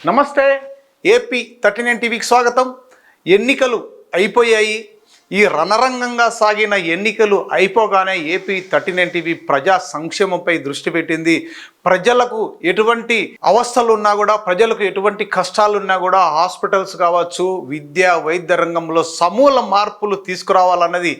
నమస్తే. ఏపీ 39 టీవీకి స్వాగతం. ఎన్నికలు అయిపోయాయి. ఈ రణరంగంగా సాగిన ఎన్నికలు అయిపోగానే ఏపీ 39 టీవీ ప్రజా సంక్షేమంపై దృష్టి పెట్టింది. ప్రజలకు ఎటువంటి అవస్థలు ఉన్నా కూడా, ప్రజలకు ఎటువంటి కష్టాలున్నా కూడా హాస్పిటల్స్ కావచ్చు, విద్య వైద్య రంగంలో సమూల మార్పులు తీసుకురావాలన్నది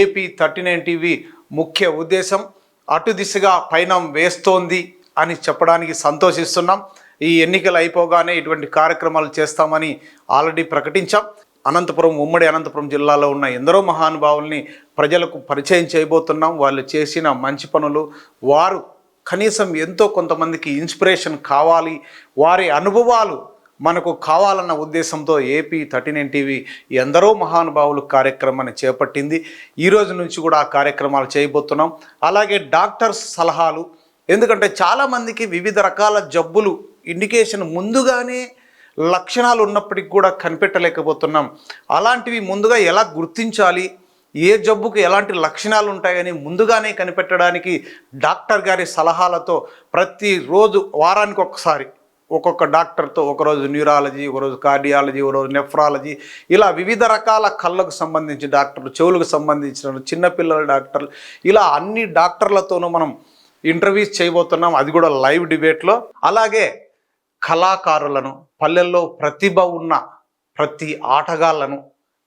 ఏపీ 39 టీవీ ముఖ్య ఉద్దేశం. అటు దిశగా పయనం వేస్తోంది అని చెప్పడానికి సంతోషిస్తున్నాం. ఈ ఎన్నికలు అయిపోగానే ఇటువంటి కార్యక్రమాలు చేస్తామని ఆల్రెడీ ప్రకటించాం. ఉమ్మడి అనంతపురం జిల్లాలో ఉన్న ఎందరో మహానుభావుల్ని ప్రజలకు పరిచయం చేయబోతున్నాం. వాళ్ళు చేసిన మంచి పనులు, వారు కనీసం ఎంతో కొంతమందికి ఇన్స్పిరేషన్ కావాలి, వారి అనుభవాలు మనకు కావాలన్న ఉద్దేశంతో ఏపీ 39 టీవీ ఎందరో మహానుభావులు కార్యక్రమాన్ని చేపట్టింది. ఈరోజు నుంచి కూడా ఆ కార్యక్రమాలు చేయబోతున్నాం. అలాగే డాక్టర్స్ సలహాలు, ఎందుకంటే చాలామందికి వివిధ రకాల జబ్బులు ఇండికేషన్ ముందుగానే లక్షణాలు ఉన్నప్పటికి కూడా కనిపెట్టలేకపోతున్నాం. అలాంటివి ముందుగా ఎలా గుర్తించాలి, ఏ జబ్బుకు ఎలాంటి లక్షణాలు ఉంటాయని ముందుగానే కనిపెట్టడానికి డాక్టర్ గారి సలహాలతో ప్రతిరోజు వారానికి ఒకసారి ఒక్కొక్క డాక్టర్తో, ఒకరోజు న్యూరాలజీ, ఒకరోజు కార్డియాలజీ, ఒకరోజు నెఫ్రాలజీ, ఇలా వివిధ రకాల కళ్ళకు సంబంధించిన డాక్టర్లు, చెవులకు సంబంధించిన చిన్నపిల్లల డాక్టర్లు, ఇలా అన్ని డాక్టర్లతోనూ మనం ఇంటర్వ్యూస్ చేయబోతున్నాం. అది కూడా లైవ్ డిబేట్లో. అలాగే కళాకారులను, పల్లెల్లో ప్రతిభ ఉన్న ప్రతి ఆటగాళ్లను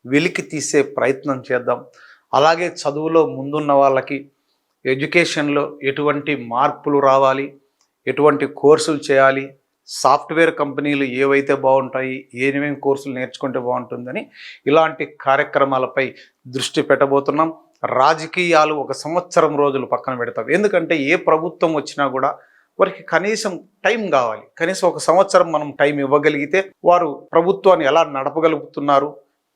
వెలికి తీసే ప్రయత్నం చేద్దాం. అలాగే చదువులో ముందున్న వాళ్ళకి ఎడ్యుకేషన్లో ఎటువంటి మార్పులు రావాలి, ఎటువంటి కోర్సులు చేయాలి, సాఫ్ట్వేర్ కంపెనీలు ఏవైతే బాగుంటాయి, ఏమేమి కోర్సులు నేర్చుకుంటే బాగుంటుందని ఇలాంటి కార్యక్రమాలపై దృష్టి పెట్టబోతున్నాం. రాజకీయాలు ఒక సంవత్సరం రోజులు పక్కన పెడతాం. ఎందుకంటే ఏ ప్రభుత్వం వచ్చినా కూడా వారికి కనీసం టైం కావాలి. కనీసం ఒక సంవత్సరం మనం టైం ఇవ్వగలిగితే వారు ప్రభుత్వాన్ని ఎలా నడపగలుగుతున్నారు,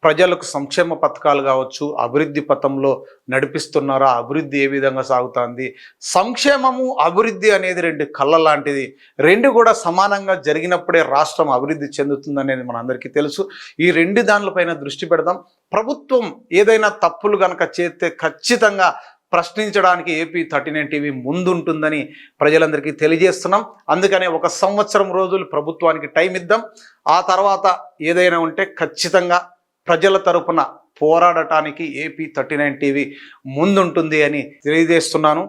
ప్రజలకు సంక్షేమ పథకాలు కావచ్చు, అభివృద్ధి పథంలో నడిపిస్తున్నారా, అభివృద్ధి ఏ విధంగా సాగుతుంది, సంక్షేమము అభివృద్ధి అనేది రెండు కళ్ళ లాంటిది. రెండు కూడా సమానంగా జరిగినప్పుడే రాష్ట్రం అభివృద్ధి చెందుతుందనేది మనందరికీ తెలుసు. ఈ రెండు దానిపైన దృష్టి పెడదాం. ప్రభుత్వం ఏదైనా తప్పులు కనుక చేస్తే ఖచ్చితంగా ప్రశ్నించడానికి ఏపీ 39 టీవీ ముందుంటుందని ప్రజలందరికీ తెలియజేస్తున్నాం. అందుకనే ఒక సంవత్సరం రోజులు ప్రభుత్వానికి టైం ఇద్దాం. ఆ తర్వాత ఏదైనా ఉంటే ఖచ్చితంగా ప్రజల తరపున పోరాడటానికి ఏపీ 39 టీవీ ముందుంటుంది అని తెలియజేస్తున్నాను.